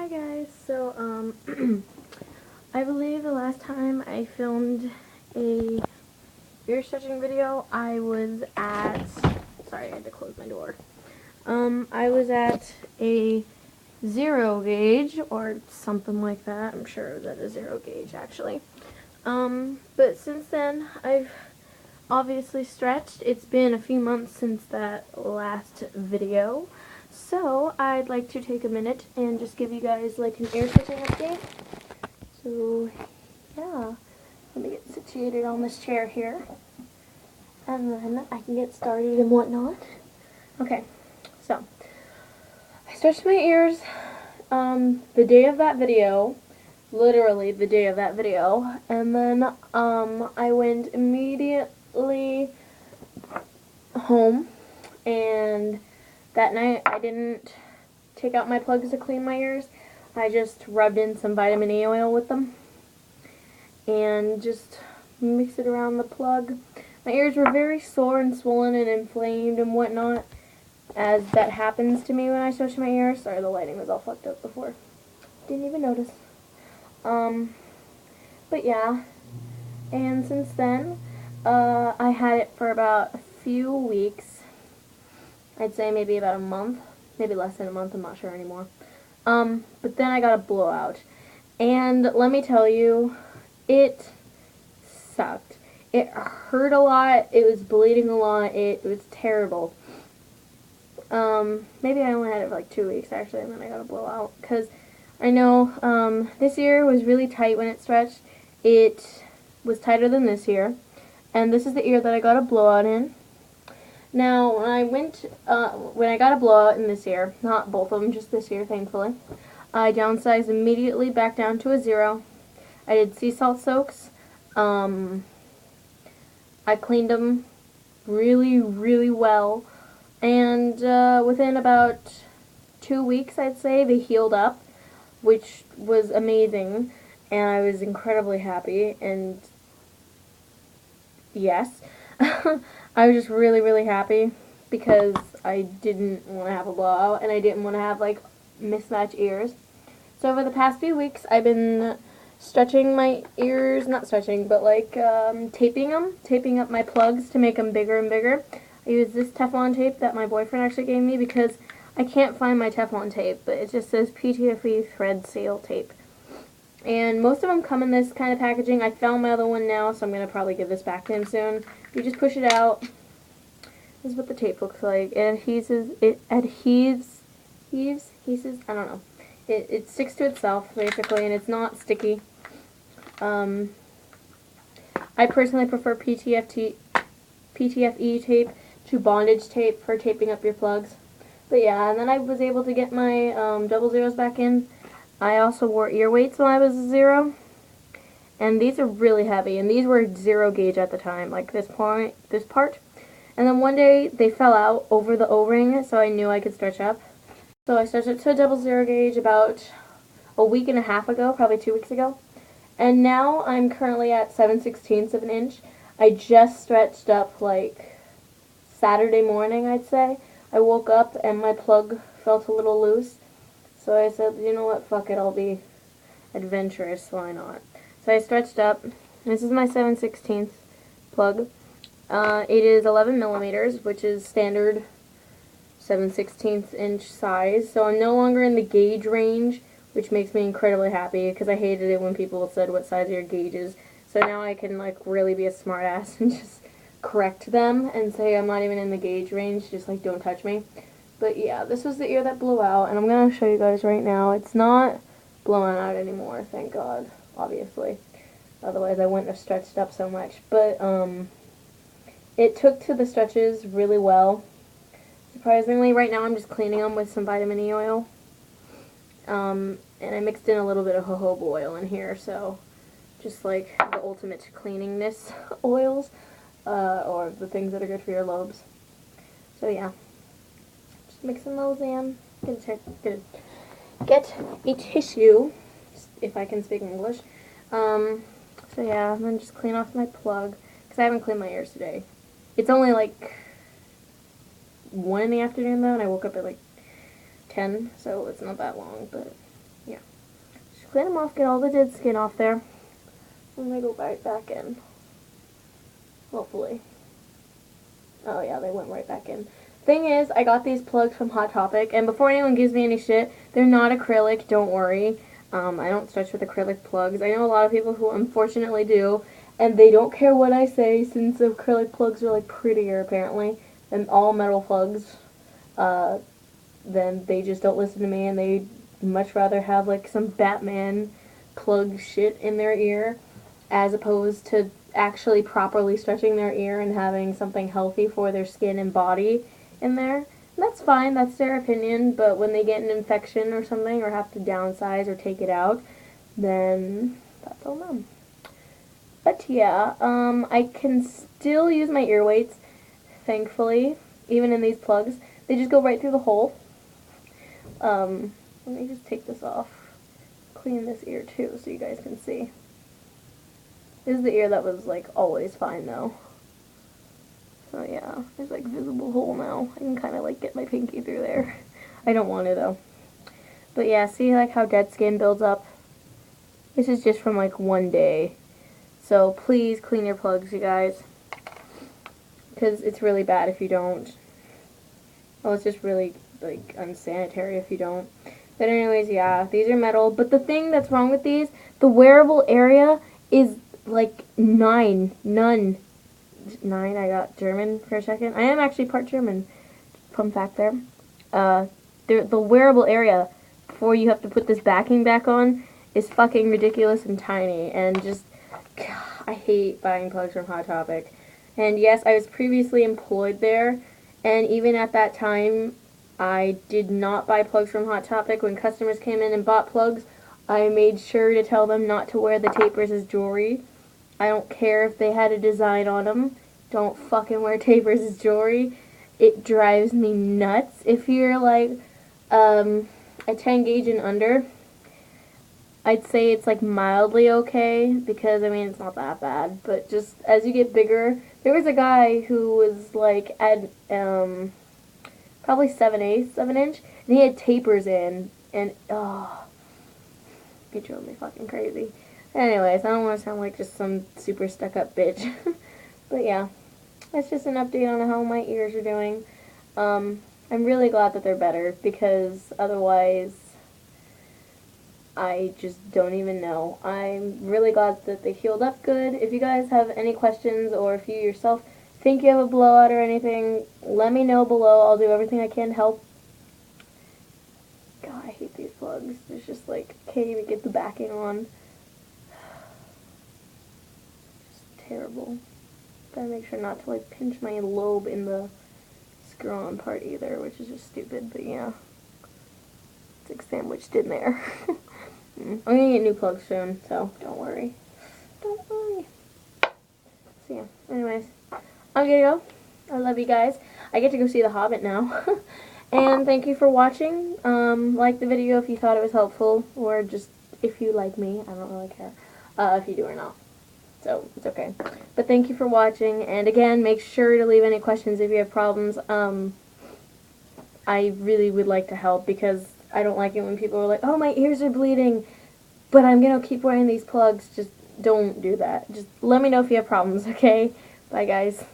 Hi guys, so I believe the last time I filmed a ear stretching video I was at, sorry I had to close my door, I was at a zero gauge or something like that. I'm sure it was at a zero gauge actually. But since then I've obviously stretched. It's been a few months since that last video. So I'd like to take a minute and just give you guys like an ear stretching update. So yeah, let me get situated on this chair here. And then I can get started and whatnot. Okay, so I stretched my ears the day of that video. Literally the day of that video. And then I went immediately home, and that night I didn't take out my plugs to clean my ears. I just rubbed in some vitamin E oil with them and just mixed it around the plug. My ears were very sore and swollen and inflamed and whatnot, as that happens to me when I stretch my ears. Sorry, the lighting was all fucked up before. Didn't even notice. But yeah, and since then, I had it for about a few weeks. I'd say maybe about a month, maybe less than a month, I'm not sure anymore. But then I got a blowout. And let me tell you, it sucked. It hurt a lot, it was bleeding a lot, it was terrible. Maybe I only had it for like 2 weeks actually, and then I got a blowout. Because I know, this ear was really tight when it stretched. It was tighter than this ear. And this is the ear that I got a blowout in. Now, when I got a blowout in this ear, not both of them, just this ear, thankfully, I downsized immediately back down to a 0. I did sea salt soaks. I cleaned them really, really well. And within about 2 weeks, I'd say, they healed up, which was amazing. And I was incredibly happy. And yes. I was just really, really happy because I didn't want to have a blowout and I didn't want to have like mismatched ears. So over the past few weeks, I've been stretching my ears, not stretching, but like taping up my plugs to make them bigger and bigger. I use this Teflon tape that my boyfriend actually gave me because I can't find my Teflon tape, but it just says PTFE thread seal tape. And most of them come in this kind of packaging. I found my other one now, so I'm going to probably give this back to him soon. You just push it out. This is what the tape looks like. It adheses, I don't know. It sticks to itself, basically, and it's not sticky. I personally prefer PTFE tape to bondage tape for taping up your plugs. But yeah, and then I was able to get my double zeros back in. I also wore ear weights when I was a 0. And these are really heavy, and these were 0 gauge at the time, like this part. And then one day, they fell out over the O-ring, so I knew I could stretch up. So I stretched it to a double 0 gauge about a week and a half ago, probably 2 weeks ago. And now I'm currently at 7/16 of an inch. I just stretched up like Saturday morning, I'd say. I woke up and my plug felt a little loose. So I said, you know what, fuck it, I'll be adventurous, why not? So I stretched up. This is my 7/16 plug. It is 11 millimeters, which is standard 7/16 inch size. So I'm no longer in the gauge range, which makes me incredibly happy because I hated it when people said what size are your gauges. So now I can like really be a smart ass and just correct them and say I'm not even in the gauge range, just like don't touch me. But yeah, this was the ear that blew out, and I'm going to show you guys right now. It's not blowing out anymore, thank God, obviously. Otherwise, I wouldn't have stretched up so much. But it took to the stretches really well. Surprisingly, right now I'm just cleaning them with some vitamin E oil. And I mixed in a little bit of jojoba oil in here, so just like the ultimate cleaningness oils, or the things that are good for your lobes. So yeah. Mixing those in. Get a tissue, if I can speak English. So yeah, and then just clean off my plug, because I haven't cleaned my ears today. It's only like 1 in the afternoon though, and I woke up at like 10, so it's not that long, but yeah. Just clean them off, get all the dead skin off there, and they go right back in. Hopefully. Oh yeah, they went right back in. Thing is, I got these plugs from Hot Topic, and before anyone gives me any shit, they're not acrylic, don't worry. I don't stretch with acrylic plugs. I know a lot of people who unfortunately do, and they don't care what I say since acrylic plugs are like prettier apparently than all metal plugs. Then they just don't listen to me, and they much rather have like some Batman plug shit in their ear as opposed to actually properly stretching their ear and having something healthy for their skin and body in there. And that's fine, that's their opinion, but when they get an infection or something or have to downsize or take it out, then that's on them. But yeah, I can still use my ear weights, thankfully, even in these plugs. They just go right through the hole. Let me just take this off. Clean this ear too so you guys can see. This is the ear that was like always fine though. So yeah, there's like visible hole now. I can kind of like get my pinky through there. I don't want to though. But yeah, see like how dead skin builds up? This is just from like one day. So please clean your plugs, you guys. Because it's really bad if you don't. Oh, it's just really like unsanitary if you don't. But anyways, yeah, these are metal. But the thing that's wrong with these, the wearable area is like none. I got German for a second. I am actually part German. Fun fact there. The wearable area before you have to put this backing back on is fucking ridiculous and tiny. And just, God, I hate buying plugs from Hot Topic. And yes, I was previously employed there. And even at that time, I did not buy plugs from Hot Topic. When customers came in and bought plugs, I made sure to tell them not to wear the tapers as jewelry. I don't care if they had a design on them. Don't fucking wear tapers as jewelry. It drives me nuts. If you're like a 10 gauge and under, I'd say it's like mildly okay because I mean it's not that bad. But just as you get bigger, there was a guy who was like at probably 7/8 of an inch, and he had tapers in, and it drove me fucking crazy. Anyways, I don't want to sound like just some super stuck-up bitch. But yeah, that's just an update on how my ears are doing. I'm really glad that they're better, because otherwise I just don't even know. I'm really glad that they healed up good. If you guys have any questions, or if you yourself think you have a blowout or anything, let me know below. I'll do everything I can to help. God, I hate these plugs. It's just like, can't even get the backing on. Terrible. Gotta make sure not to like pinch my lobe in the screw-on part either, which is just stupid, but yeah. It's like sandwiched in there. I'm gonna get new plugs soon, so don't worry. Don't worry. So yeah, anyways, I'm gonna go. I love you guys. I get to go see The Hobbit now. And thank you for watching. Like the video if you thought it was helpful, or just if you like me. I don't really care if you do or not. So, it's okay. But thank you for watching, and again, make sure to leave any questions if you have problems. I really would like to help, because I don't like it when people are like, oh, my ears are bleeding, but I'm going to keep wearing these plugs. Just don't do that. Just let me know if you have problems, okay? Bye, guys.